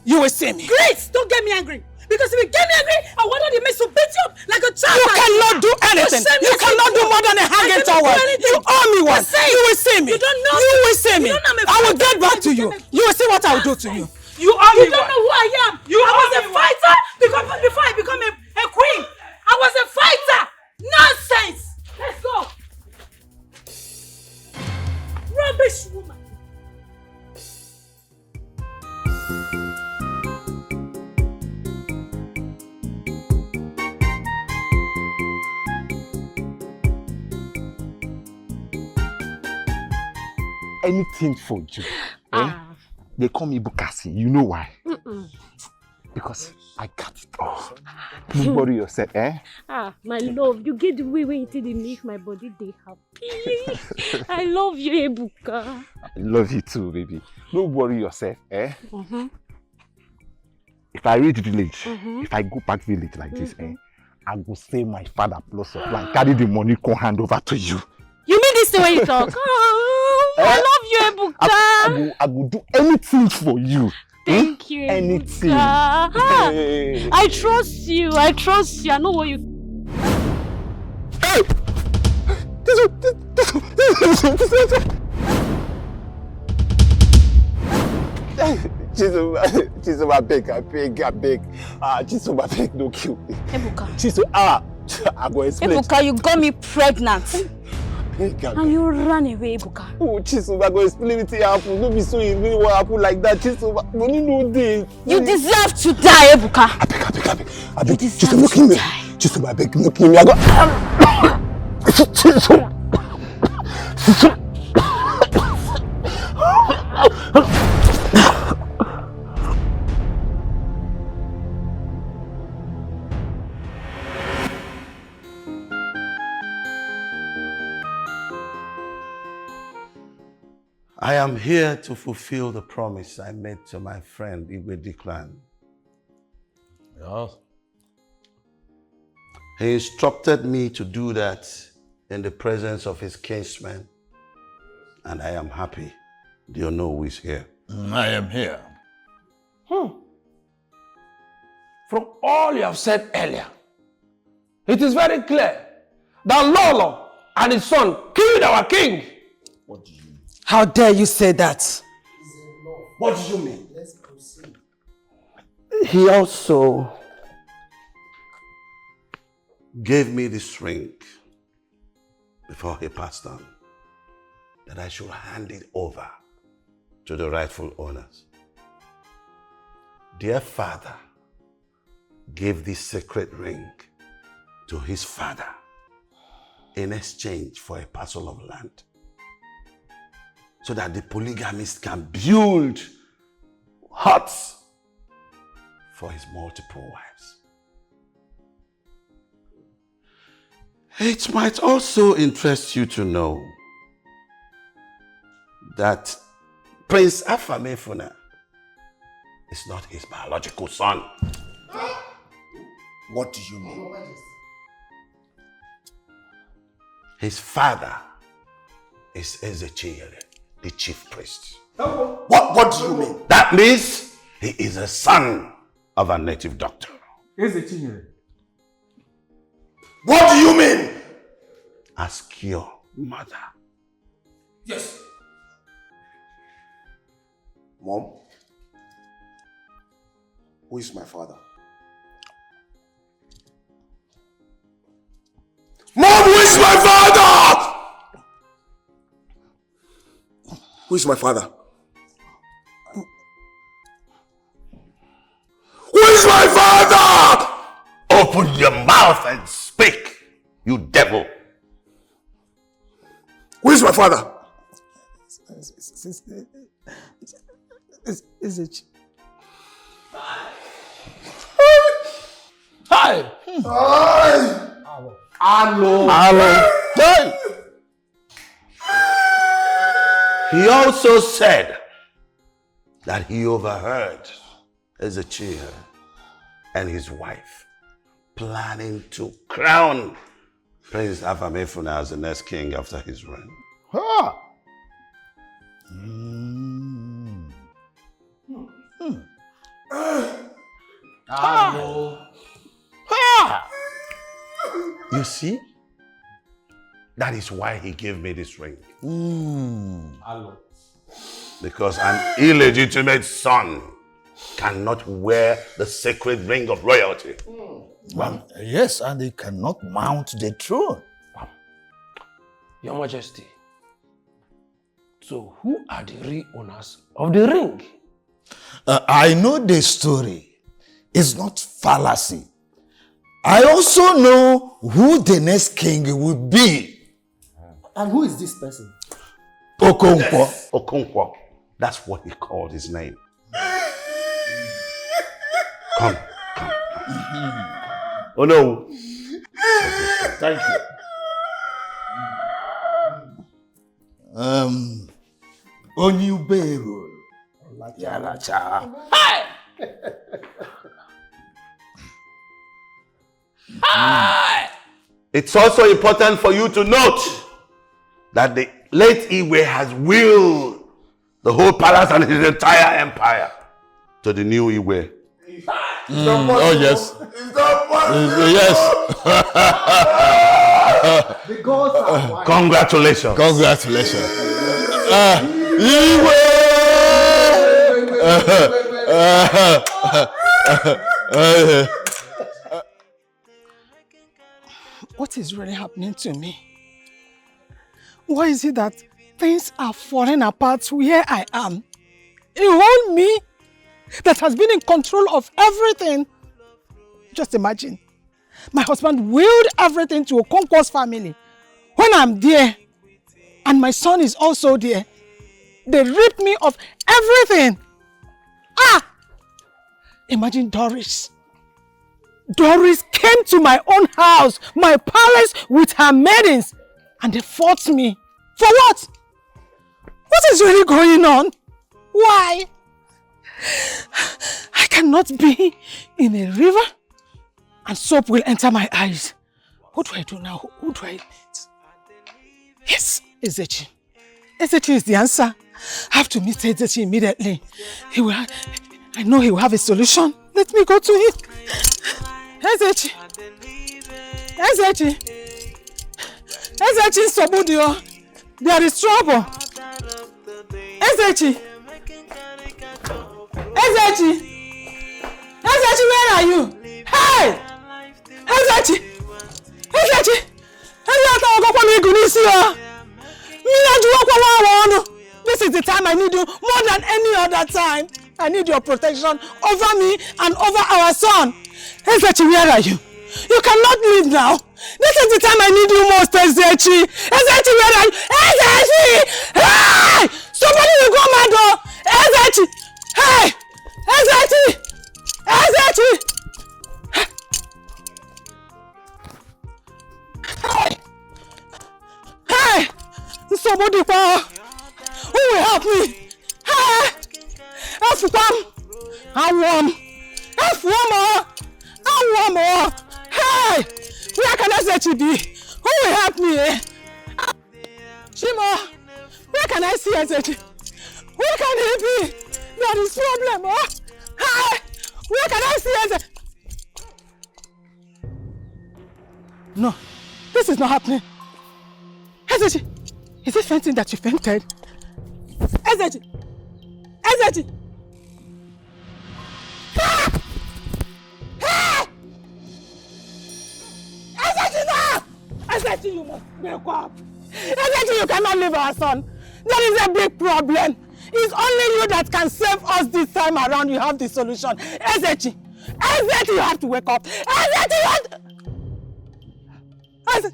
S3: You will see me.
S7: Grace, don't get me angry. Because if you get me angry, I wanted the mace to beat you up like a child.
S3: You cannot do anything. You cannot do more than a hanging towel. You owe me one. You will see me.
S7: You don't know.
S3: You will see me. I will get back to you. You will see what I will do to you.
S7: You owe me. You don't know who I am. I was a fighter before I become a queen. I was a fighter. Nonsense. Let's go. Rubbish woman.
S11: Anything for you. They call me Bukasi. You know why? Because I got it all. Don't worry yourself,
S17: My love, you get the way when you make my body day happy. I love you, Ebuka.
S11: I love you too, baby. Don't worry yourself, If I reach village, if I go back village like this, I will say my father plus supply, carry the money, come hand over to you.
S17: You mean this the way you talk? I love you, Ebuka.
S11: I will do anything for you.
S17: Thank you,
S11: anything.
S17: Hey. I trust you. I know what you.
S11: Hey! Jesus, I beg. Jesus, I beg, don't kill me.
S9: Ebuka.
S11: Jesus, I go explain.
S9: Ebuka, you got me pregnant. And you ran away, Ebuka.
S11: Oh, Jesus, I go explain it happen. Don't be so angry what happened like that. Jesus, I don't know this.
S9: You deserve to die, Ebuka.
S11: I beg.
S9: You deserve to die.
S11: Jesus, I beg, no kill me. I go. Jesus.
S14: I am here to fulfill the promise I made to my friend Dikeh.
S18: Yes.
S14: He instructed me to do that in the presence of his kinsmen, and I am happy. Do you know who is here?
S18: I am here. From all you have said earlier, it is very clear that Lolo and his son killed our king.
S14: What do you mean?
S3: How dare you say that?
S14: What do you mean?
S18: Let's proceed.
S14: He also gave me this ring before he passed on, that I should hand it over to the rightful owners. Dear father gave this sacred ring to his father in exchange for a parcel of land, so that the polygamist can build hearts for his multiple wives. It might also interest you to know that Prince Afamefuna is not his biological son.
S1: What do you mean?
S14: His father is Ezechiel, the chief priest.
S1: What do you mean?
S14: That means he is a son of a native doctor.
S12: Ezechiel.
S1: What do you mean?
S14: Ask your mother.
S1: Yes. Mom, who is my father? Mom, who is my father? Who is my father? Who is my father?
S14: Open your mouth and speak, you devil.
S1: Who is my father?
S3: Is it?
S14: Hi.
S3: Hello.
S14: Hey. He also said that he overheard Ezechiel and his wife planning to crown Prince Afamefuna as the next king after his reign.
S18: Ah.
S14: You see? That is why he gave me this ring. Because an illegitimate son cannot wear the sacred ring of royalty.
S18: Well, yes, and they cannot mount the throne.
S10: Your Majesty, so who are the real owners of the ring?
S18: I know the story. It's not fallacy. I also know who the next king will be.
S3: And who is this person?
S18: Okonkwo.
S14: Yes, Okonkwo. That's what he called his name. Come. Oh no.
S18: Thank you. Onyubero. Yalacha.
S14: It's also important for you to note that the late Iwe has willed the whole palace and his entire empire to the new Iwe.
S18: Oh yes.
S3: The gods are white.
S14: Congratulations.
S18: Congratulations.
S8: What is really happening to me? Why is it that things are falling apart where I am? A whole me that has been in control of everything. Just imagine. My husband willed everything to Okonkwo's family. When I'm there, and my son is also there, they ripped me of everything. Imagine Doris. Doris came to my own house, my palace, with her maidens, and they fought me. For what? What is really going on? Why? I cannot be in a river and soap will enter my eyes. What do I do now? Who do I meet? Yes, Ezechi. Ezechi is the answer. I have to meet Ezechi immediately. I know he will have a solution. Let me go to him. Ezechi. Ezechi. Ezechi Sobudio. There is trouble. Ezechi. Ezechi. Ezechi, where are you? Hey! Ezechi. Ezechi. This is the time I need you more than any other time. I need your protection over me and over our son. Ezechi, where are you? You cannot leave now. This is the time I need you most, Ezechi. Ezechi, where are you? Ezechi! Hey! Somebody will go mad. Ezechi! Hey!
S3: somebody for. Who will help me? Hey! F1! I'm warm! F1 more! Hey! Where can SH be? Who will help me? Shimo! Where can I see SH? Where can he be? There is problem, oh! Hey! Where can I see SH? No, this is not happening. SH! Is it fainting that you fainted? SH! SH! SH, you must wake up. SH, you cannot leave our son. There is a big problem. It's only you that can save us this time around. You have the solution. SH, you have to wake up. SH, you have to... SH,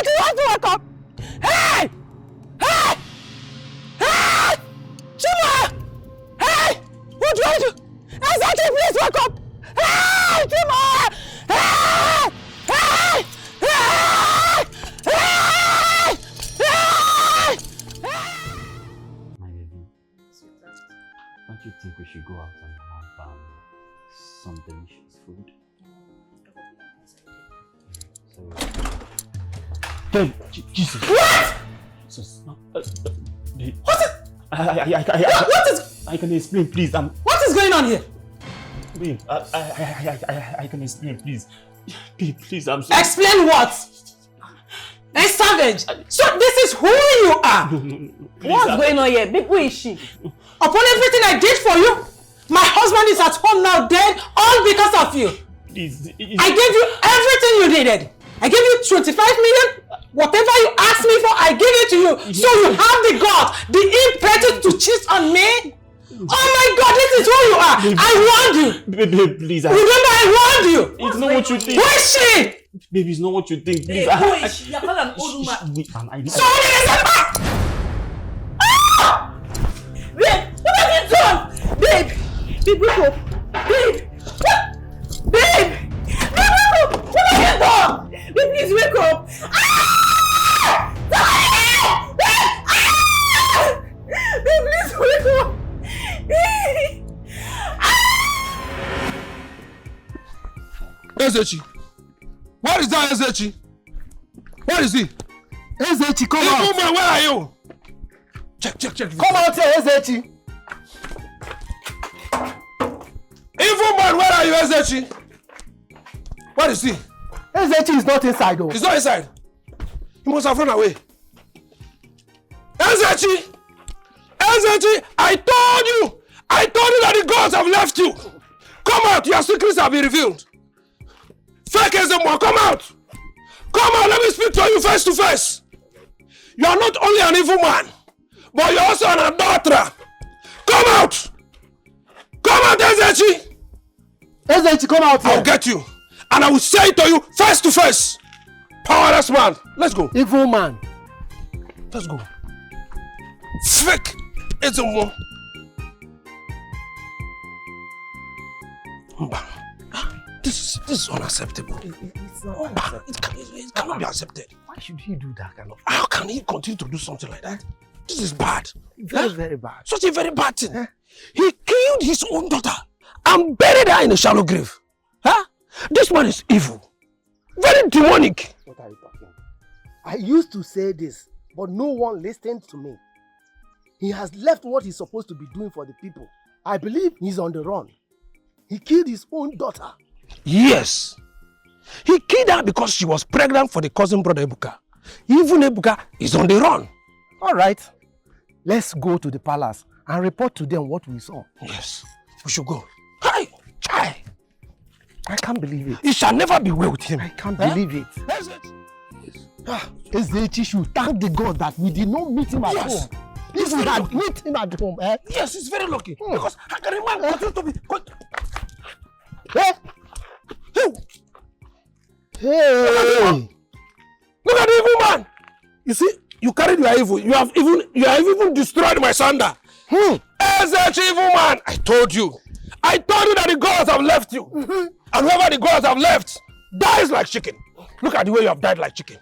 S3: you have to wake up. Hey! Hey! Hey! Chima! Hey! Who told you? SH, please wake up. Hey! Chima! Hey! Hey! Hey! Hey! Hey!
S19: My baby, don't you think we should go out and have some delicious food?
S10: Babe, Jesus.
S3: What?
S10: Jesus.
S3: What is...
S10: What is... I can explain, please.
S3: What is going on here?
S10: Babe, I can explain, please. Babe, please, I'm sorry.
S3: Explain what? A savage. So this is who you are.
S10: No.
S3: What's going on here? Babe, who is she? Upon everything I did for you, my husband is at home now dead, all because of you.
S10: Please.
S3: I gave you everything you needed. I gave you 25 million. Whatever you asked me for, I gave it to you. So you have the guts, the impetus to cheat on me? Oh my God, this is who you are. Babe, I warned you.
S10: Babe, please.
S3: Remember, I warned you.
S10: It's not what you think.
S3: Who is she?
S10: Babe, it's not what you think. Please.
S3: Who is she? You're calling an old woman.
S10: Sorry,
S3: Babe, what have you done? Babe, wake up. Babe, what? Babe, wake up. What have you done? Babe, please wake up. Babe, please wake up.
S20: Ezechi, what is that, Ezechi? What is it?
S3: Ezechi, come out.
S20: Evil man, where are you? Check.
S3: Come out here, Ezechi.
S20: Evil man, where are you, Ezechi? What is he?
S3: Ezechi is not inside, though.
S20: He's not inside. He must have run away. Ezechi! I told you that the gods have left you. Come out, your secrets have been revealed. Fake Ezemo, come out. Come out, let me speak to you face to face. You are not only an evil man, but you're also an adulterer. Come out. Come out, Ezechi.
S3: Ezechi, come out here.
S20: I'll get you. And I will say it to you face to face. Powerless man. Let's go.
S3: Evil man.
S20: Let's go. Fake Ezemo. This is unacceptable.
S3: It's not acceptable.
S20: It cannot be accepted.
S3: Why should he do that kind of thing?
S20: How can he continue to do something like that? This is bad.
S3: Very bad.
S20: Such a very bad thing. He killed his own daughter and buried her in a shallow grave. This man is evil. Very demonic.
S3: What are you talking? I used to say this, but no one listened to me. He has left what he's supposed to be doing for the people. I believe he's on the run. He killed his own daughter.
S20: Yes. He killed her because she was pregnant for the cousin brother Ebuka. Even Ebuka is on the run.
S3: All right. Let's go to the palace and report to them what we saw.
S20: Yes. We should go. Hi! Chai!
S3: I can't believe it.
S20: It shall never be well with him.
S3: I can't believe it. Ezechi should thank the God that we did not meet him at home. If we had met him at home,
S20: Yes, he's very lucky. Because how can a man continue to be...
S3: Hey!
S20: Look at the evil man! You see, you carried your evil. You have even destroyed my sander. Ezechi, evil man! I told you that the gods have left you. And whoever the gods have left dies like chicken. Look at the way you have died like chicken.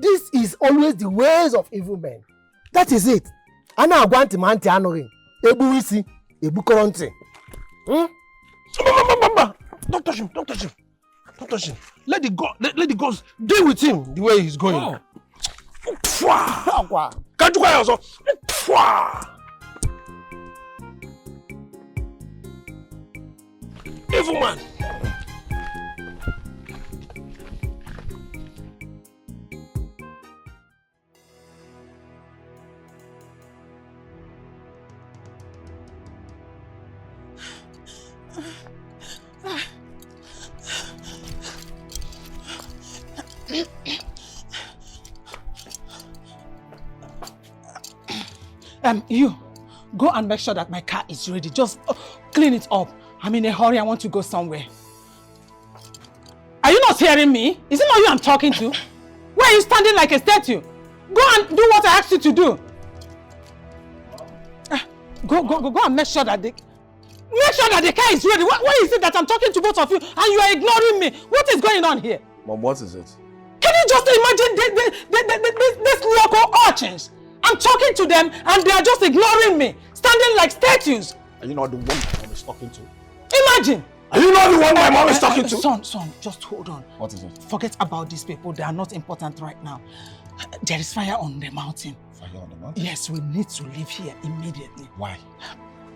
S18: This is always the ways of evil men. That is it. Ana agwanti manti anoring. Ebu isi, ebu koronti.
S20: Don't touch him, don't touch him. Don't touch him. Let the gods deal with him the way he's going.
S18: Oh.
S20: Can't you also? Evil man.
S3: You, go and make sure that my car is ready. Just clean it up. I'm in a hurry. I want to go somewhere. Are you not hearing me? Is it not you I'm talking to? Why are you standing like a statue? Go and do what I asked you to do. Go and make sure that the car is ready. Why is it that I'm talking to both of you and you are ignoring me? What is going on here?
S1: Mom, what is it?
S3: Can you just imagine these local urchins? I'm talking to them and they are just ignoring me, standing like statues.
S1: Are you not the one my mom is talking to?
S3: Imagine.
S20: Are you not the one my mom is talking to?
S3: Son, just hold on.
S1: What is it?
S3: Forget about these people. They are not important right now. There is fire on the mountain.
S1: Fire on the mountain?
S3: Yes, we need to leave here immediately.
S1: Why?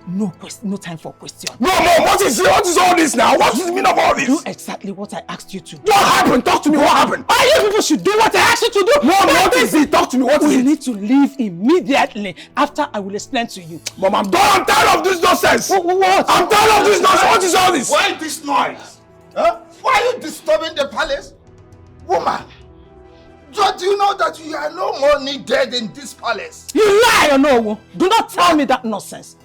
S3: No time for question.
S20: No, Mom, what is all this now? What is the meaning of all this?
S3: Do exactly what I asked you to.
S20: What happened? Talk to me, what happened?
S3: You people should do what I asked you to do.
S20: Mom, what is it? Talk to me, what is it?
S3: We need to leave immediately. After I will explain to you.
S20: Mom, I'm done. I'm tired of this nonsense.
S3: What?
S20: I'm tired of this nonsense. What is all this?
S2: Why this noise? Huh? Why are you disturbing the palace? Woman, do you know that you are no more needed in this palace?
S3: You lie, Onowu. Do not tell me that nonsense.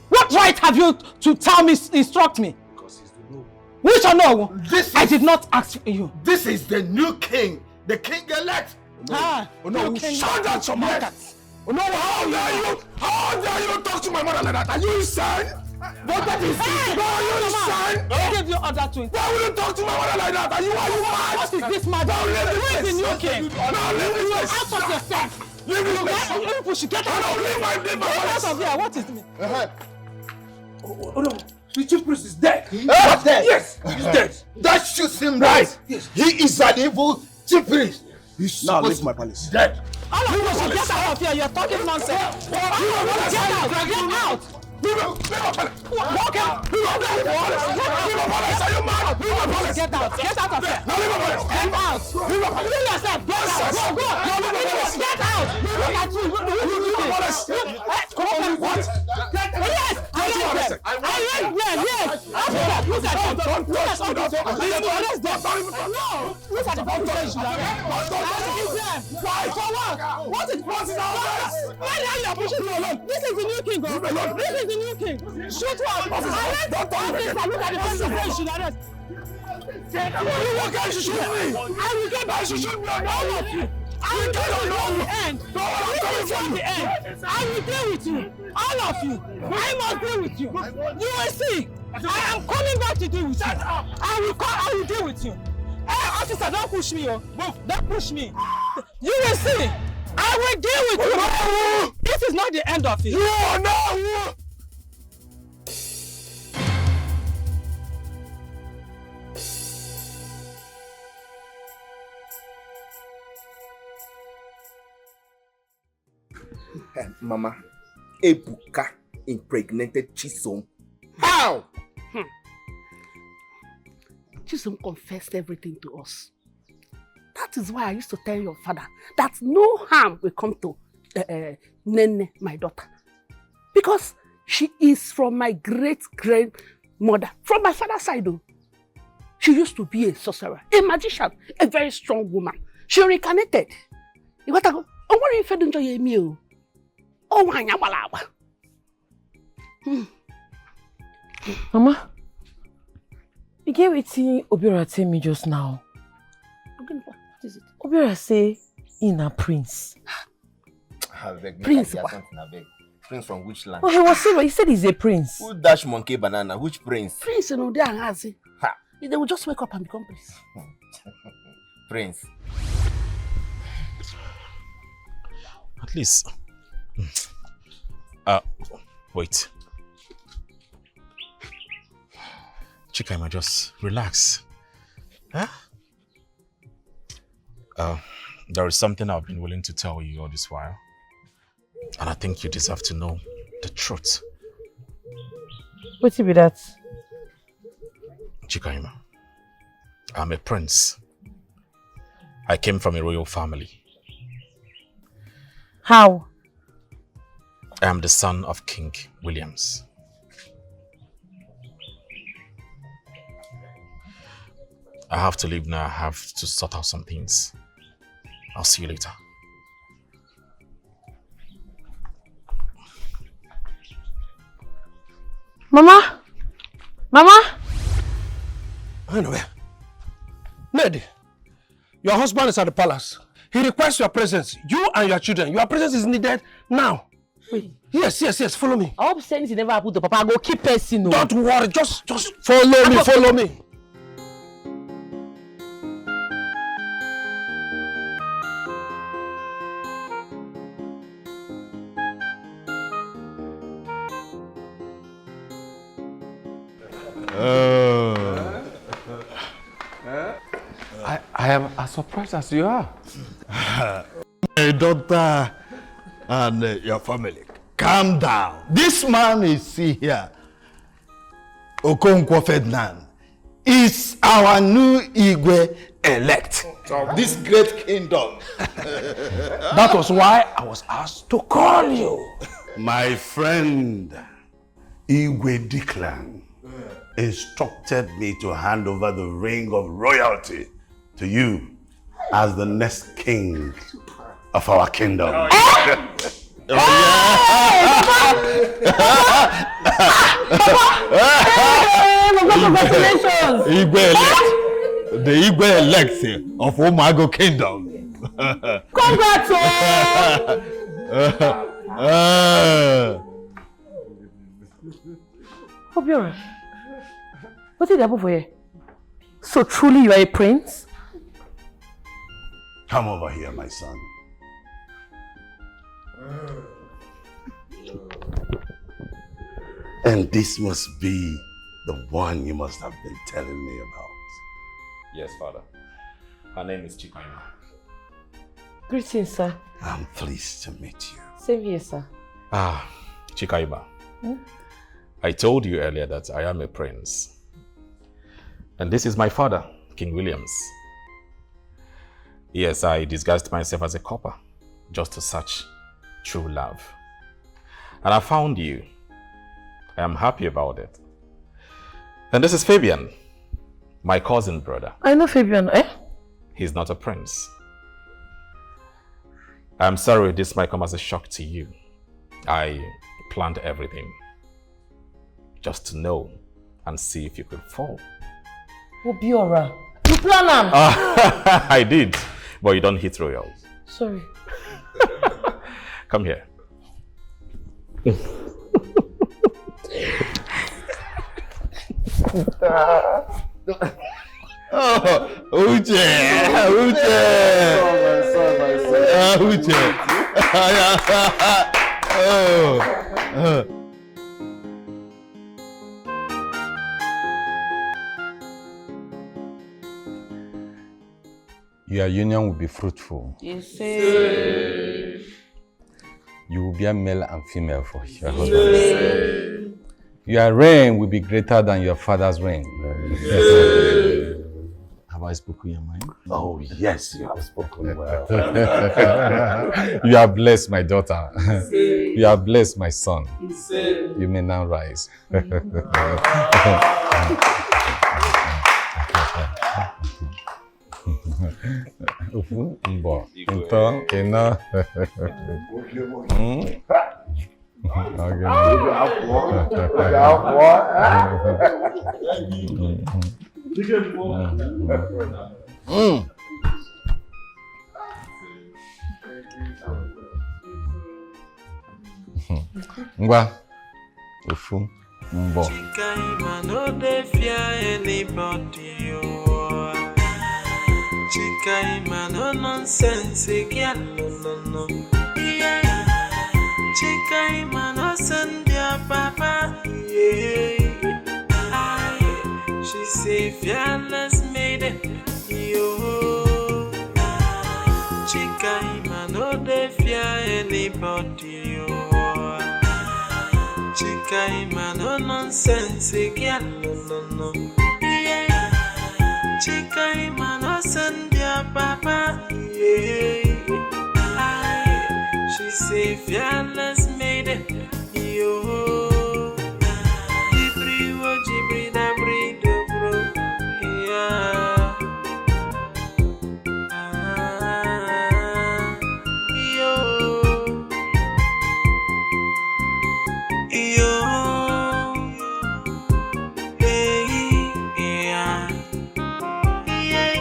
S3: What right have you to tell me, instruct me?
S2: Because he's the new.
S3: Which Onowu? I did not ask for you.
S2: This is the new king, the king-elect.
S20: Onowu, shut down your mouth. Onowu, how dare you talk to my mother like that? Are you insane? What is this? Are you insane?
S3: I gave you order to.
S20: Why would you talk to my mother like that? Are you mad?
S3: What is this mad? Who is the new king?
S20: Now leave this place.
S3: Out of yourself.
S20: Leave this place.
S3: You people should get out.
S20: Leave my
S3: Get out of here. What is me?
S20: Oh no, the chief priest is dead.
S2: Dead?
S20: Yes, he's dead.
S2: That shoots him right.
S20: Yes.
S2: He is an evil chief priest.
S1: Now leave my palace.
S2: Dead.
S3: All of you should get out of here. You're talking nonsense. Get out. Get out. Walk out.
S20: Leave my palace. Are you mad? Leave my palace.
S3: Get out. Get out of here.
S20: Now leave my palace.
S3: Get out.
S20: Leave my palace.
S3: Leave yourself. Get out. Go. Get out. Look at you.
S20: Leave my palace.
S3: Come on. What? Yes. Yes. Look at them. Look at the population. Why? For what? What is why are you pushing me alone? This is the new king. This is the new king. Shoot one. Look at the population.
S20: You want to shoot me?
S3: I will get back to shoot all of you. I will get on the end. The end. I will deal with you. All of you. I must deal with you. You will see. I am coming back to deal with you. I will deal with you. Hey, officer, don't push me. Don't push me. You will see. I will deal with you. This is not the end of it.
S20: No.
S10: Mama, Ebuka impregnated Chisom. How?
S15: Chisom confessed everything to us. That is why I used to tell your father that no harm will come to Nene, my daughter. Because she is from my great-grandmother, from my father's side though. She used to be a sorcerer, a magician, a very strong woman. She reincarnated. You got to go. Oh, what if you don't enjoy me? Oh,
S6: Mama, you get wetin Obiora tell me just now.
S15: What is it?
S6: Obiora say in a prince.
S15: Prince?
S10: Prince from which land?
S6: Oh, he was saying, he said he's a prince.
S10: Who dash monkey banana? Which prince?
S15: Prince, you know, they are hazy. They will just wake up and become prince.
S10: Prince.
S5: please. Wait. Chikaima, just relax. Huh? There is something I've been willing to tell you all this while. And I think you deserve to know the truth.
S6: What's it be that?
S5: Chikaima, I'm a prince. I came from a royal family.
S6: How?
S5: I am the son of King Williams. I have to leave now. I have to sort out some things. I'll see you later.
S6: Mama? Mama?
S20: Anyway, Lady, your husband is at the palace. He requests your presence. You and your children. Your presence is needed now.
S6: Wait.
S20: Yes. Follow me.
S6: I hope anything never happened to Papa. I go keep person.
S20: Don't worry. Just follow me.
S11: I am as surprised as you are.
S2: My daughter and your family, calm down. This man is here, Okonkwo Ferdinand, is our new Igwe elect of this great kingdom.
S20: That was why I was asked to call you.
S14: My friend Igwe Dikeh instructed me to hand over the ring of royalty to you as the next king of our kingdom.
S6: Congratulations!
S2: The Igwe elect of Umago Kingdom.
S6: Congrats! Obiora, what did happen for you? So truly you are a prince?
S14: Come over here, my son. And this must be the one you must have been telling me about.
S5: Yes, Father. Her name is Chikaima.
S6: Greetings, sir.
S14: I'm pleased to meet you.
S6: Same here, sir.
S5: Chikaima. I told you earlier that I am a prince. And this is my father, King Williams. Yes, I disguised myself as a copper just to search true love. And I found you. I am happy about it. And this is Fabian, my cousin brother.
S6: I know Fabian, eh?
S5: He's not a prince. I'm sorry this might come as a shock to you. I planned everything just to know and see if you could fall.
S6: Obiora, you plan them?
S5: I did, but you don't hit royals.
S6: Sorry.
S5: Come here.
S2: Uche!
S11: Your union will be fruitful.
S6: Yes, sir.
S11: You will be a male and female for your husband. Your reign will be greater than your father's reign. Have I spoken your mind?
S14: Oh, yes, you have spoken well.
S11: You are blessed, my daughter. You are blessed, my son. You may now rise. Ngwa, ofu, mbo.
S21: Chikaima no dey fear anybody, oh. Chikaima no nonsense, girl, no. Yeah. Chica imano send your papa. Yeah. She say fearless maiden. Yo. Chica imano de fear anybody. Yo. Chica imano nonsense girl. No. Yeah. Chica imano send your papa. Yeah. She say fearless maiden. Yo. Jibri wo jibri da bri do bro. Yeah. Yo. Yo. Hey. Yeah. Yeah.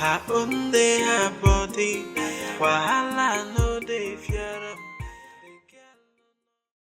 S21: Her own day, her body. Wahala no